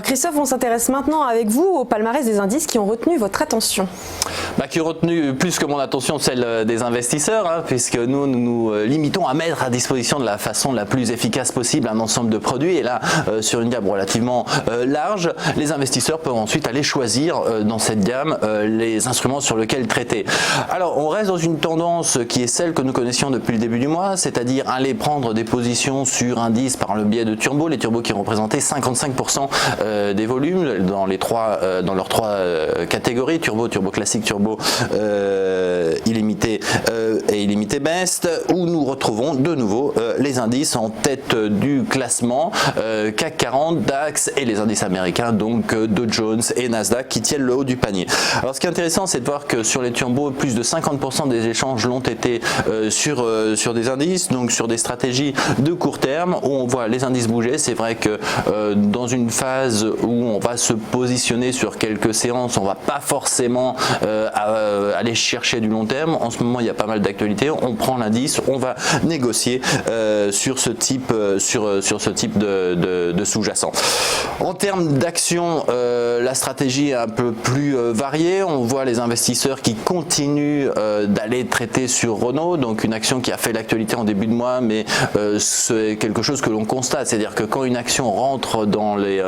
Christophe, on s'intéresse maintenant avec vous au palmarès des indices qui ont retenu votre attention. Qui ont retenu plus que mon attention celle des investisseurs, puisque nous limitons à mettre à disposition de la façon la plus efficace possible un ensemble de produits, et là sur une gamme relativement large, les investisseurs peuvent ensuite aller choisir dans cette gamme les instruments sur lesquels traiter. Alors on reste dans une tendance qui est celle que nous connaissions depuis le début du mois, c'est-à-dire aller prendre des positions sur indices par le biais de turbos, les turbos qui représentaient 55% des volumes dans leurs trois catégories, turbo classique, turbo illimité et illimité best, où nous retrouvons de nouveau les indices en tête du classement, CAC 40, DAX et les indices américains, donc Dow Jones et Nasdaq, qui tiennent le haut du panier. Alors ce qui est intéressant, c'est de voir que sur les turbos, plus de 50% des échanges l'ont été sur des indices, donc sur des stratégies de court terme où on voit les indices bouger. C'est vrai que dans une phase où on va se positionner sur quelques séances, on va pas forcément aller chercher du long terme. En ce moment, il y a pas mal d'actualités. On prend l'indice, on va négocier sur ce type de sous-jacent. En termes d'action, la stratégie est un peu plus variée. On voit les investisseurs qui continuent d'aller traiter sur Renault, donc une action qui a fait l'actualité en début de mois, mais c'est quelque chose que l'on constate, c'est-à-dire que quand une action rentre dans les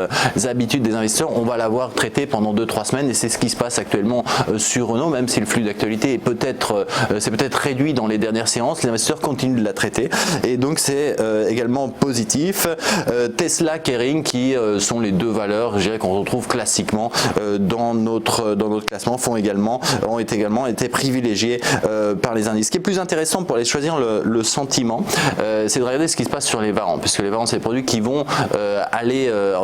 habitudes des investisseurs, on va la voir traiter pendant 2-3 semaines, et c'est ce qui se passe actuellement sur Renault, même si le flux d'actualité est peut-être réduit dans les dernières séances, les investisseurs continuent de la traiter, et donc c'est également positif. Tesla, Kering, qui sont les deux valeurs, je dirais, qu'on retrouve classiquement dans notre classement, ont également été privilégiés par les indices. Ce qui est plus intéressant pour aller choisir le sentiment, c'est de regarder ce qui se passe sur les varants, puisque les varants, c'est des produits qui vont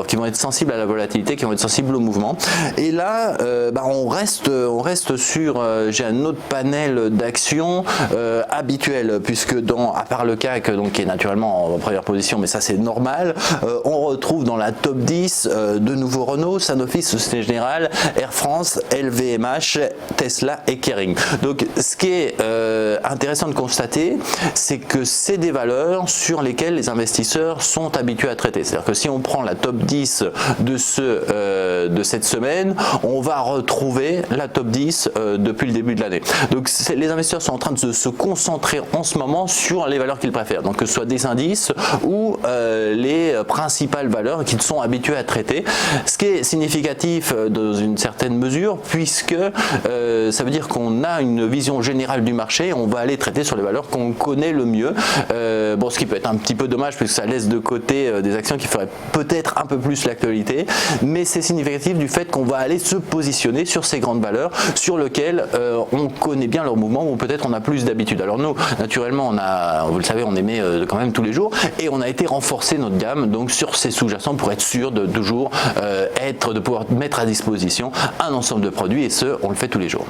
qui vont être sensibles à la volatilité, qui vont être sensibles au mouvement. Et là, on reste sur j'ai un autre panel d'actions habituelles, puisque à part le CAC, donc qui est naturellement en première position, mais ça c'est normal, on retrouve dans la top 10 de nouveau Renault, Sanofi, Société Générale, Air France, LVMH, Tesla et Kering. Donc ce qui est intéressant de constater, c'est que c'est des valeurs sur lesquelles les investisseurs sont habitués à traiter. C'est-à-dire que si on prend la top 10 de cette semaine, on va retrouver la top 10 depuis le début de l'année. Donc les investisseurs sont en train de se concentrer en ce moment sur les valeurs qu'ils préfèrent, donc que ce soit des indices ou les principales valeurs qu'ils sont habitués à traiter, ce qui est significatif dans une certaine mesure, puisque ça veut dire qu'on a une vision générale du marché, on va aller traiter sur les valeurs qu'on connaît le mieux. Ce qui peut être un petit peu dommage, puisque ça laisse de côté des actions qui feraient peut-être un peu plus l'actualité, mais c'est significatif du fait qu'on va aller se positionner sur ces grandes valeurs sur lesquelles on connaît bien leur mouvement, ou peut-être on a plus d'habitude. Alors nous, naturellement, vous le savez, on émet quand même tous les jours, et on a été renforcer notre gamme donc sur ces sous-jacents pour être sûr de toujours de pouvoir mettre à disposition un ensemble de produits, et ce, on le fait tous les jours.